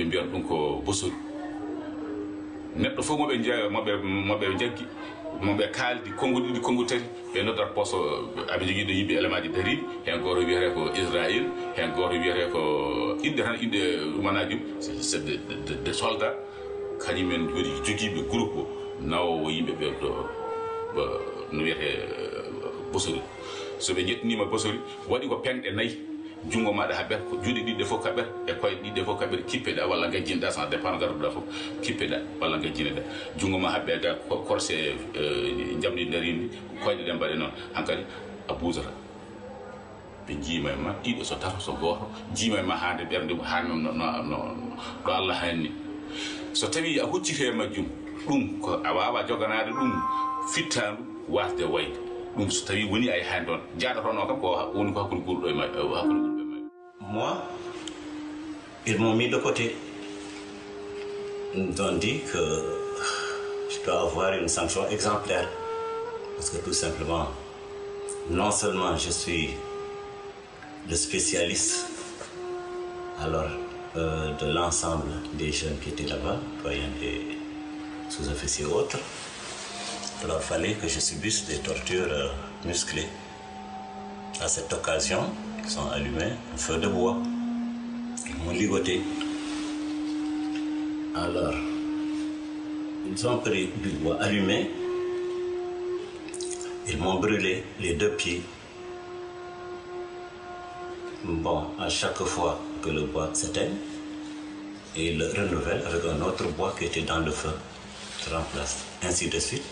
ɓe mbiyata ɗum ko bosori neɗɗo fof moɓe jaggi moɓe kaaldi konngol ɗiɗi konngol tati ɓe noddata poste aɓe jogii ɗo yimɓe élément ji dariɗi hen goto wiyete ko Israël hen goto wiyete ko inde tan inde ɗumanaji c'est de soldats kañumen jogiiɓe groupe o nawowo yimɓe ɓe ɗo no wiyete bosori so ɓe ƴettinima bosori waɗi ko penɗe 4 jungo maɗa ha ɓer ko juuɗe ɗiɗɗe fof ka ɓer e koye ɗiɗɗe fof ka ɓer kippeɗa walla gajjinɗa sans dépend garduɗa fof kippeɗa walla gajjineɗa jungo ma ha ɓeega corse jamɗi darindi koyɗe ɗe mbaɗe noon hankkadi a buusata ɓe jiima e ma ɗiɗo so tato so goto jiima e ma hande ɓernde ha ɗo Allah hanni so tawi a huccite e majjum ɗum ko a wawa joganade ɗum fittandu wasde wayde ɗum so tawi woni ay han ɗon jaaɗotono kam ko woni ko hakkude ɓurɗo e hakkude. Moi, ils m'ont mis de côté. Ils ont dit que je dois avoir une sanction exemplaire. Parce que tout simplement, non seulement je suis le spécialiste alors, de l'ensemble des jeunes qui étaient là-bas, doyens des sous-officiers et autres, alors il fallait que je subisse des tortures musclées. À cette occasion, ils sont allumés un feu de bois. Ils m'ont ligoté. Alors, ils ont pris du bois allumé. Ils m'ont brûlé les 2 pieds. Bon, à chaque fois que le bois s'éteigne, ils le renouvellent avec un autre bois qui était dans le feu, se remplace. Ainsi de suite,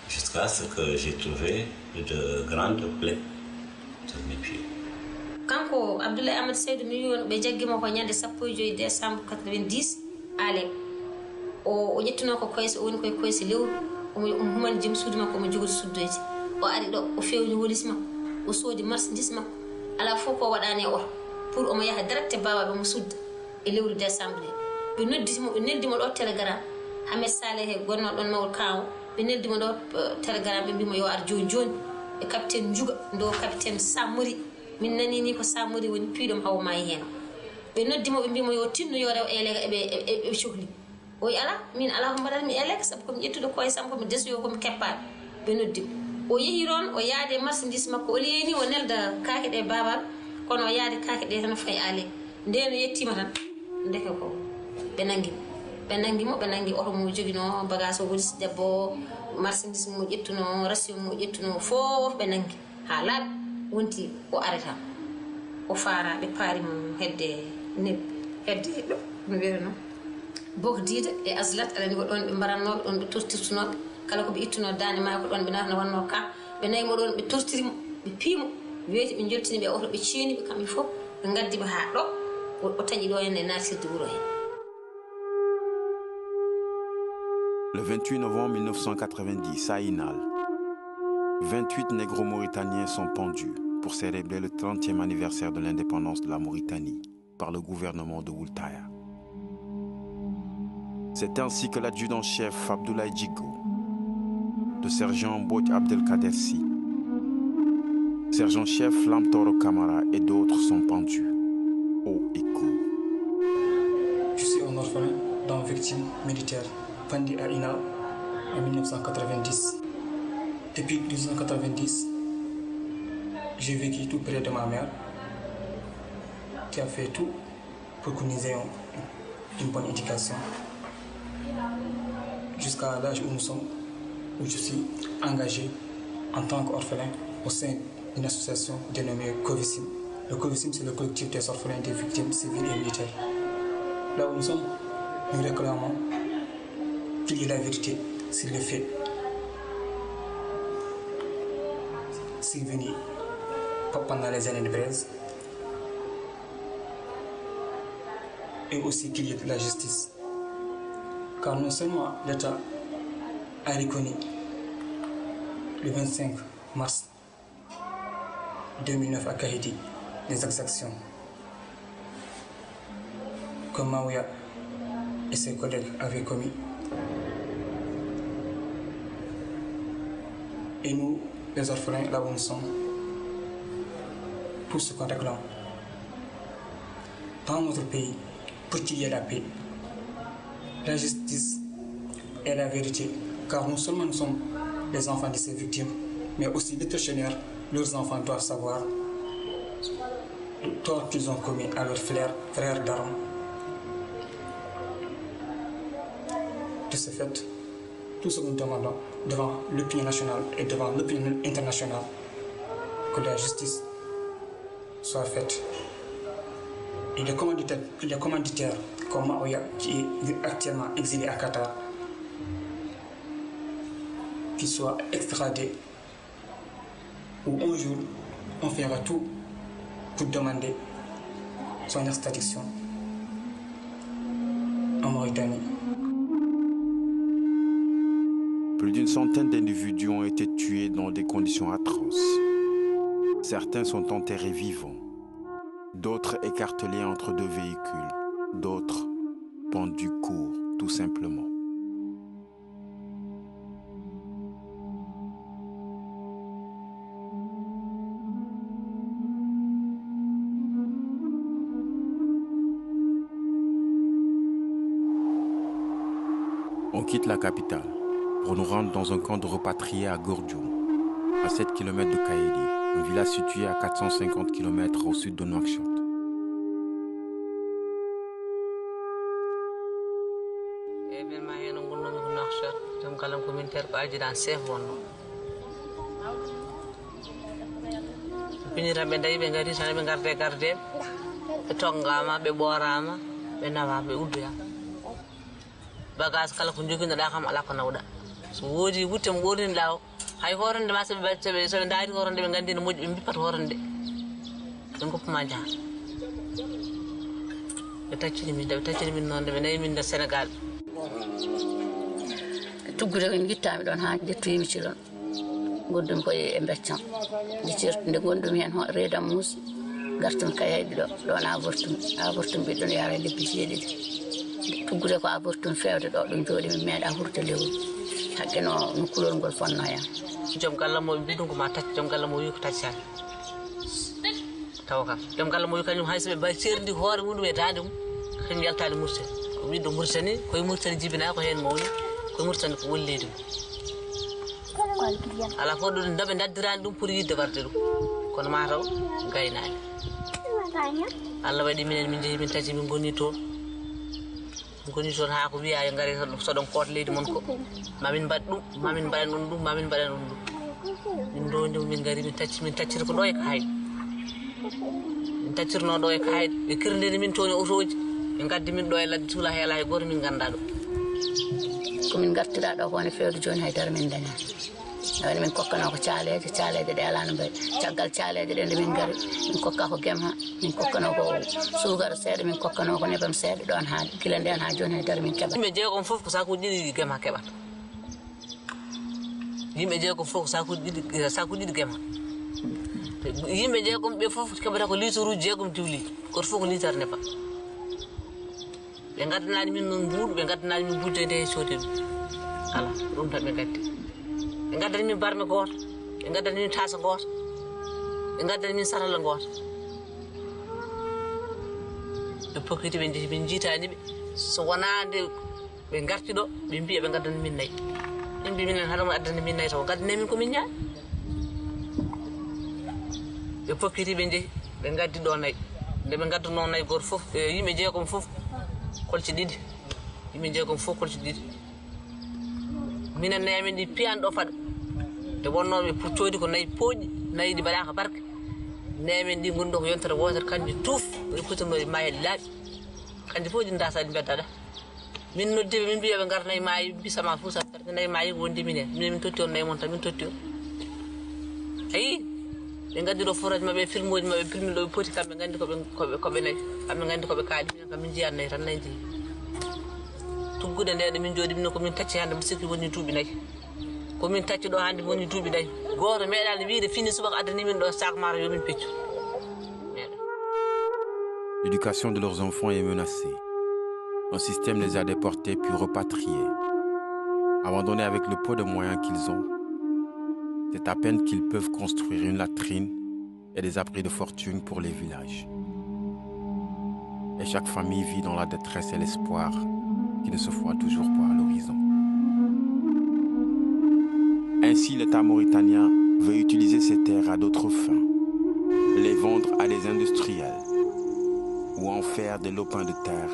jusqu'à ce que j'ai trouvé de grandes plaies sur mes pieds. Kanko Abdoulaye Amadou Seydou mi wi on ɓe jaggimo ko ñande 15 décembre 90 ale o ƴettino ko koyse o woni koye koyse lewru omo humani joom suudu makko omo jogori suddoyde o ari ɗo o fewni wolis makko o soodi marchandise makko ala fof ko waɗani e oto pour omo yaha direct babaɓe mo sudda e lewru décembre ɓe neldimo ɗo télégramme Hamed Saleh he gonno ɗon mawol kawo ɓe neldimo ɗo télégramme ɓe mbimo yo ar joni joni e capitaine Djouga ndo capitaine Samori min nani ni ko Samori woni piiɗom hawo maayi hen ɓe noddimo ɓe mbimo yo tinno yo rew elega eɓe cohli o wi ala min ala ko mbaɗatmi elega saabu komi ƴettude koye sam komi desoyo komi keppaɗo ɓe noddimo o yeehi toon o yaade marchandise makko o leyni o nelda kaake ɗe babal kono o yaade kaake ɗe tan fayi ale nde no yettima tan ndeke ko ɓe nangimo ɓe nangi oto mo jogino bagage o wolis debbo marchandise mo ƴettuno ration mo ƴettuno fof ɓe nangi ha laaɓi wonti o arata o faara ɓe paari mo hedde ɗo no wiyata noon bok diida e aslat aɗa andi ko ɗon ɓe mbarannoɓe ɗon ɓe tortirtunoɓe kala ko ɓe ittuno dande maayo ko ɗon ɓe natano wanno ka ɓe nayimo ɗon ɓe tortirimo ɓe piimo weeti ɓe joltini ɓe oto ɓe ceeniɓe kamɓe fof ɓe gaddiɓe ha ɗo o taƴi ɗo henne natirde wuro hen. Le 28 novembre 1990, à Inal, 28 négro-mauritaniens sont pendus pour célébrer le 30e anniversaire de l'indépendance de la Mauritanie par le gouvernement de Wultaya. C'est ainsi que l'adjudant-chef Abdoulaye Djigo, le sergent Mbodj Abdelkader Sy, sergent-chef Lamtoro Kamara et d'autres sont pendus, haut et court. Je suis un orphelin d'un victime militaire pendu à Inal en 1990. Depuis 1990, j'ai vécu tout près de ma mère, qui a fait tout pour que nous ayons une bonne éducation. Jusqu'à l'âge où nous sommes, où je suis engagé en tant qu'orphelin au sein d'une association dénommée COVISIM. Le COVISIM, c'est le collectif des orphelins des victimes civiles et militaires. Là où nous sommes, nous réclamons qu'il y ait la vérité sur les faits survenus pendant les années de braise et aussi qu'il y ait de la justice. Car non seulement l'État a reconnu le 25 mars 2009 à Kahiti les exactions que Maouya et ses collègues avaient commis. Et nous, les orphelins, là où nous sommes, pour ce qu'on réclame, dans notre pays, pour qu'il y ait la paix, la justice et la vérité, car non seulement nous sommes les enfants de ces victimes, mais aussi les tortionnaires, leurs enfants doivent savoir le tort qu'ils ont commis à leurs frères d'armes. De ce fait, tout ce que nous demandons devant l'opinion nationale et devant l'opinion internationale, que la justice soit faite. Et les commanditaires comme Maoya, qui est actuellement exilé à Qatar, qu'il soit extradé, ou un jour, on fera tout pour demander son extradition en Mauritanie. Plus d'une centaine d'individus ont été tués dans des conditions atroces. Certains sont enterrés vivants, d'autres écartelés entre deux véhicules, d'autres pendus courts, tout simplement. On quitte la capitale pour nous rendre dans un camp de repatriés à Gordiou, à 7 km de Kaédi, un village situé à 450 km au sud de Nouakchott. Bagas kala ko jogi nda kam ala ko nawda so wodi wutte mo woni law hay horande ma sabe bacce so ndaari horande be gandi no moji be bippat horande dum ko ma jaar be taccini min non de be nay min de Sénégal tuggude ko gittami don ha jettoyimi ci don goddum ko e beccam di certunde gondum hen ho redam mus gartum kayedi do don avortum bi don yaara lebbi jeedi tuggude ko avortum fewde do dum jodi mi meeda hurta lewru hakke no kulol ngol fonno yan jom galla mo bidungo ma tacc jom galla mo wi ko taccal taw kam jom galla mo wi kanyum hayse be bay cerdi hoore mudum e dande mum kany yaltade murse ko widdo mursani koy mursani jibina ko hen mawni ko mursani ko wollede ala ko do ndabe daddirani dum pour yidde warde dum kono ma taw gaynaani Allah wadi minen min jehi min tati min goni to ha ko wiya ngari so don kot leydi mon ko mamin bad dum mamin baden dum min dondi min ngari min taccir ko do e kay min taccirno do e kay be kirndeni min toni otoji be gaddi min do e laddi tula hela e gor min ganda do ko min gartira do ko ne fewdo joni haydar min daña awani min kokkano ko caaleje de ala no bay caggal caaleje de min gari min kokka ko gemha min kokkano ko sugar seede min kokkano ko nebam seede don ha gila den ha joni dar min keba yimbe jeego fof ko saku didi gemha keba yimbe jeego fof ko saku didi gemha yimbe jeego be fof keba ko litru jeegum diwli ko fof ko litar ne ba be gaddanani min non buudu be gaddanani min budde de sodi ala dum tan be gaddi be gaddani min barme goto be gaddani min tasa goto be gaddani min sarala goto be pokiti be jitani be so wonande be garti do be biya be gaddani min nay imbi min haram addani min nay to gaddani min ko min nyaa be pokiti be gaddi do nay de be gaddu non nay gor fof yimbe jeegom fof kolci didi yimbe jeegom fof kolci didi minen nayamin di pian do fad e wonnobe puccodi ko nay pooji nay di bada ka barke nayamin di gondo ko yontere wotere kanji tuuf e putono maye laabi kanji pooji ndasa di bedda min noddibe min biya be garna e mayi bisama fu sa nay mayi wondi minen min totti on nay mon tan min totti on ayi be gaddi do forage mabbe filmoji mabbe filmi do poti kambe gandi ko be nay kambe gandi ko be kaali min kam min jiyan nay tan nay ji tuggude nde min jodi min ko min tacci hande musikki woni duubi nay ko min tacci do hande woni duubi nay goto meedal wiide fini subaka adani min do sak maro yo min peccu. L'éducation de leurs enfants est menacée. Un système les a déportés puis repatriés. Abandonnés avec le peu de moyens qu'ils ont, c'est à peine qu'ils peuvent construire une latrine et des abris de fortune pour les villages. Et chaque famille vit dans la détresse et l'espoir qui ne se voit toujours pas à l'horizon. Ainsi, l'État mauritanien veut utiliser ces terres à d'autres fins, les vendre à des industriels ou en faire des lopins de terre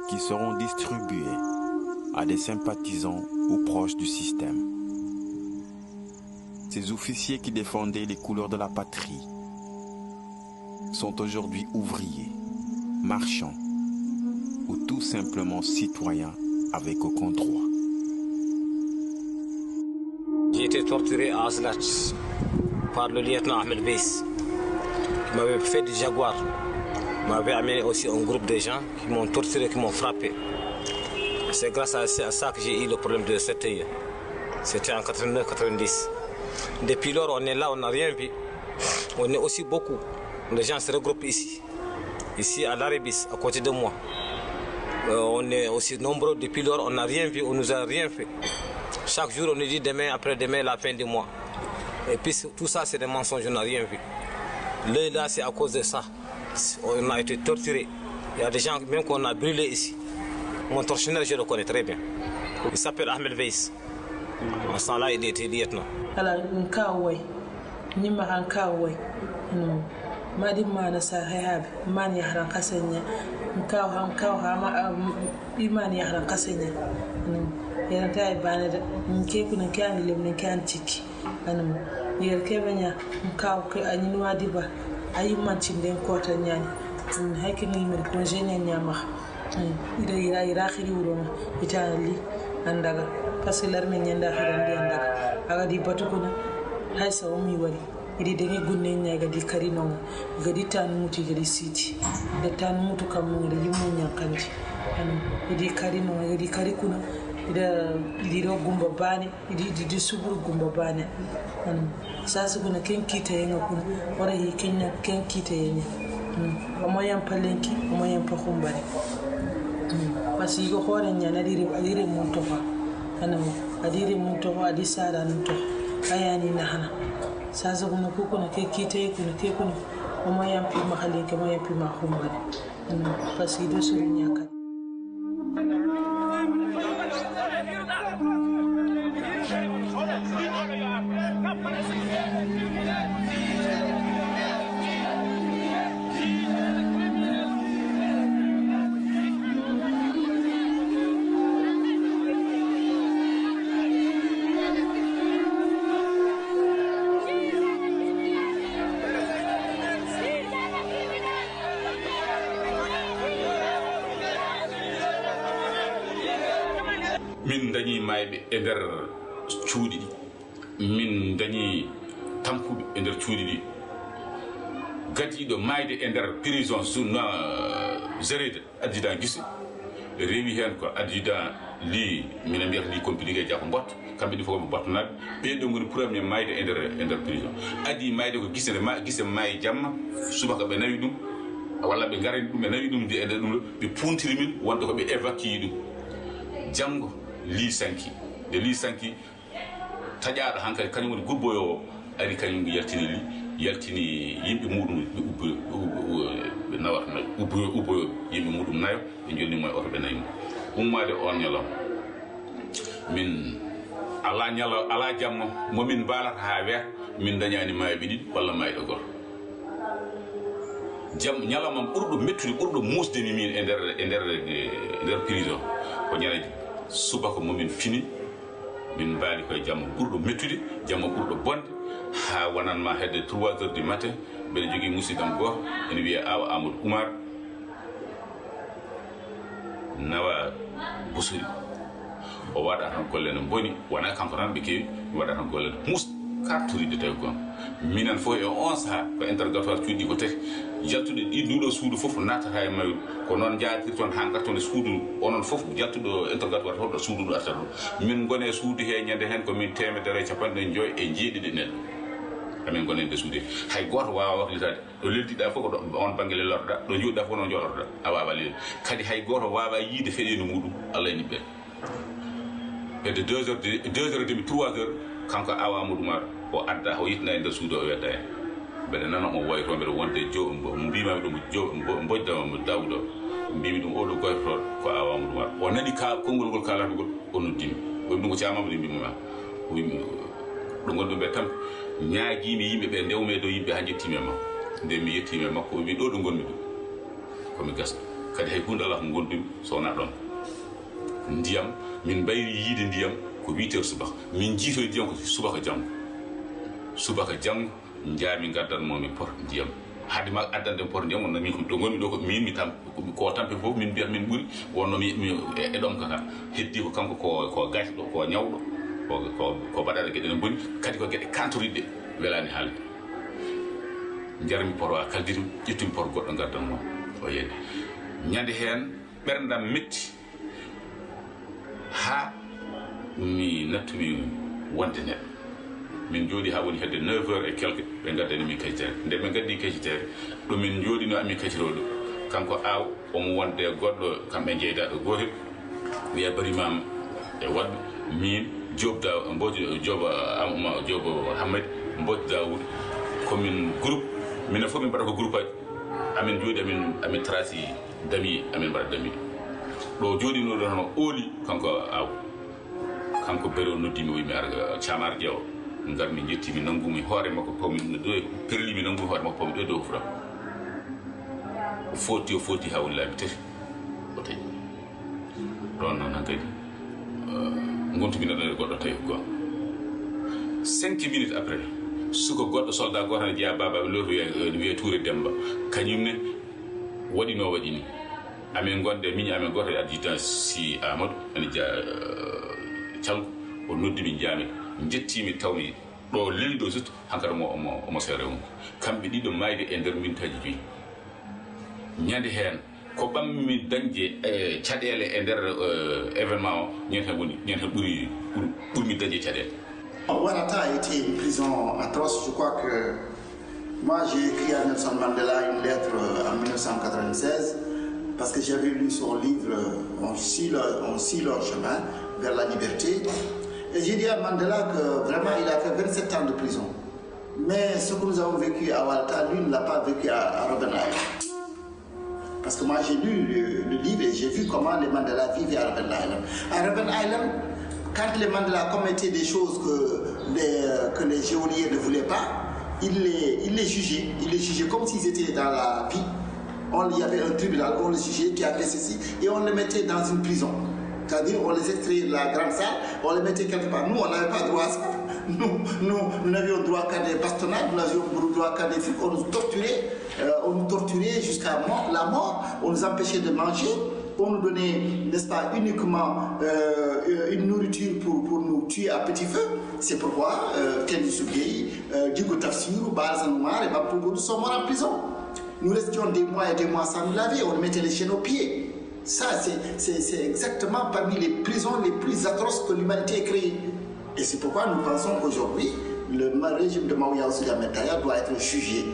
qui seront distribués à des sympathisants ou proches du système. Ces officiers qui défendaient les couleurs de la patrie sont aujourd'hui ouvriers, marchands ou tout simplement citoyens avec aucun droit. J'ai été torturé à Azlach par le lieutenant Ahmed Beis, qui m'avait fait du jaguar. Il m'avait amené aussi un groupe de gens qui m'ont torturé, qui m'ont frappé. C'est grâce à ça que j'ai eu le problème de CTI. C'était en 89-90. Depuis lors, on est là, on n'a rien vu. On est aussi beaucoup. Les gens se regroupent ici. Ici à l'Arébis, à côté de moi. On est aussi nombreux. Depuis lors, on n'a rien vu, on ne nous a rien fait. Chaque jour, on nous dit demain, après-demain, la fin du mois. Et puis tout ça, c'est des mensonges, on n'a rien vu. Là, c'est à cause de ça. On a été torturés. Il y a des gens même qu'on a brûlés ici. Mon tortionnaire, je le connais très bien. Il s'appelle Ahmed Veis. En ce temps-là, il était lieutenant. Alors, madi mana sa hayab man yahran kasanya nkaw ha ma iman yahran kasanya yana tay bana da nke kuna kan lemne kan tiki anum yer kebanya nkaw ke anyi wadi ba ayi man cinden kota nyani hakin ni mer ko jenen nyama ida ira khiri wuro itali andaga parce l'armée nyanda khirandi andaga aga di batukuna hay sawo mi wari idi denge gunne nyaga di karino gadi tan muti gadi siti da tan mutu kam ngari yimu nyakanti idi karino gadi karikuna idi ro gumba bane idi subur gumba bane sasa kuna ken kita yenga kuna wara hi kenya ken kita yenya omoyan palenki omoyan pakumbari pasi go hore nyana adire munto fa adire munto fa adi sara nto ayani nahana sasa kuna kuna kekite kuna kekuna omoyan pi mahalenki omoyan pi makumbari pasi do suru nyaka min dañi mayɓe e nder cuuɗi ɗi min dañi tampuɓe e nder cuuɗi ɗi gadiɗo mayde e nder prison sunna zéride adjudant guise rewi hen ko adjudant li minen mbiyata li compliqué jako bot kamɓe ɗi fof ɓe bottonaɓe ɓeɗo goni premier mayde e nder prison adi mayde ko guise maayi jamma subaka ɓe nawi ɗum walla ɓe garani ɗum ɓe nawi ɗum de e nder ɗum ɗo ɓe puntiri min wonde koɓe évacue ɗum janggo li sanki de li sanki taƴaɗo hankadi kañum woni gurboyo ari kañum yaltini yimɓe muɗum ɓe nawata ubboyo yimɓe muɗum nayo ɓe jolnimo e oto ɓe nayi mum ummade on ñalawma min ala jamma momin mbalata ha weeta min dañani mayɓe ɗiɗi walla mayɗo goto jam ñalawma ɓurɗo mettude ɓurɗo musdemi min e nder prison ko ñaladi subaka momin fini min mbaali koye jamma ɓurɗo mettude jamma ɓurɗo bonde ha wonanma hedde 3 heures du matin mbeɗa jogui musidam goto ene wiye awa amadou oumar nawa busuri o waɗa tan golle no boni wona kanko tan ɓe kewi waɗa tan golle no mus kartoride tawi gon minen fof e on saaha ko interrogatoire cuuɗi ko tati jaltuɗo nduɗo suudu fof natata e mayru ko noon jaatir toon ha garton e suudu onon fof jaltuɗo interrogatoire fof ɗo suudu ɗo artata ɗum min gone suudu he ñande hen komin 150 e jeeɗiɗi neɗɗo amin gone nde suudu hay goto wawa waklitade ɗo leldiɗa fof ko on banggue lelorɗa ɗo jooɗiɗa fof noon jooɗotoɗa a wawa lelde kadi hay goto wawa yiide feɗenu muɗum allah e niɓɓe hedde 2 heures et demi 3 heures kanko awa amadou mar o adda o yittina e nder suudu o wedda en mbeɗa nana omo woyto mbeɗa wonde mbimami ɗo bojdama mo dawdo mbimi ɗum oɗo goytoɗo ko awama ɗum waɗa o nani konngol ngol kalata ngol o noddimi o ɗum ko camama ɗum mbimoma o wimi ɗo gonɗum ɓe tan ñaaguimi yimɓe ɓe ndewme dow yimɓe ha jettimi e makko nde mi yettimi e makko o wi ɗo ɗo gonmi ɗum komi gasɗo kadi hay hunde ala ko gondumi so wona ɗon ndiyam min mbayri yiide ndiyam ko 8 heures subaka min jiitoye ndiyam ko subaka janggo jaami gaddanmomi pot ndiyam haade ma addande pot ndiyam wonno min ɗo gonmi ɗo ko min mi tam ko tampe fof min mbiyat min ɓuuri wonno e ɗom kaka heddi ko kanko ko gasɗo ko ñawɗo ko baɗaɗe gueɗe ne boni kadi ko gueɗe kantoriɗɗe welani haalde jarmi pot o a kalditimi ƴettumi pot goɗɗo gaddanmo o yeedi ñande heen ɓerdam metti ha mi nattumi wonde neɗɗo min jooɗi ha woni hedde 9 heures et quelque ɓe gaddani min kaycitere nde ɓe gaddi kaycitere ɗo min jooɗino ami kayciroɗo kanko aw omo wonde goɗɗo kamɓe jeydaɗo gotel wiya barimama e waɗɓe min job hammadi mbodj dawoud komin groupe minen fof min mbaɗa ko groupe aji amin jooɗi amin traci dami amin mbaɗa dami ɗo jooɗino ɗo no ooli kanko aw kanko bari o noddimi o wimi ara camar jeewo garmi jettimi nangumi hoore makko pawmi ɗo perlimi nangumi hoore makko pawmi ɗo dow furam o foti ha woni laabi tati o tawi ɗon noon han kadi gontumi neɗɗo e goɗɗo tawi goo 5 minutes après suko goɗɗo soldat goto ne jeeya baba ɓe loto wiye Touré Demba kañumne waɗino waɗini amin gonde min amin goto e adjudant si Amadou ene jea calko o noddimi jaami jettimi tawmi ɗo leli ɗo surtout hankkadi omo seere mum kamɓe ɗiɗo mayde e nder mintaji 5 ñande heen ko ɓammi dañde caɗele e nder événement o ñen ɓurmi dañde caɗele. Ouarata a été une prison atroce. Je crois que moi j'ai écrit à Nelson Mandela une lettre en 1996 parce que j'avais lu son livre On suit leur chemin vers la liberté. Et j'ai dit à Mandela que vraiment il a fait 27 ans de prison. Mais ce que nous avons vécu à Ouarata, lui ne l'a pas vécu à Robben Island. Parce que moi j'ai lu le livre et j'ai vu comment les Mandela vivaient à Robben Island. À Robben Island, quand les Mandela commettaient des choses que les géoliers ne voulaient pas, ils les jugeaient. Ils les jugeaient comme s'ils étaient dans la vie. Il y avait un tribunal, on les jugeait qui a fait ceci et on les mettait dans une prison. C'est-à-dire on les extrayait de la grande salle, on les mettait quelque part. Nous, on n'avait pas droit à ça. Nous n'avions droit qu'à des bastonnades, nous n'avions droit qu'à des trucs. On nous torturait jusqu'à la mort, on nous empêchait de manger. On nous donnait, n'est-ce pas, uniquement une nourriture pour nous tuer à petit feu. C'est pourquoi Kendi Soubey, Djigo Tafsirou, Barzan Noir et Bapouboudou sont morts en prison. Nous restions des mois et des mois sans nous laver, on mettait les chaînes aux pieds. Ça, c'est exactement parmi les prisons les plus atroces que l'humanité ait créées. Et c'est pourquoi nous pensons qu'aujourd'hui, le régime de Maouya Oussouya Metaya doit être jugé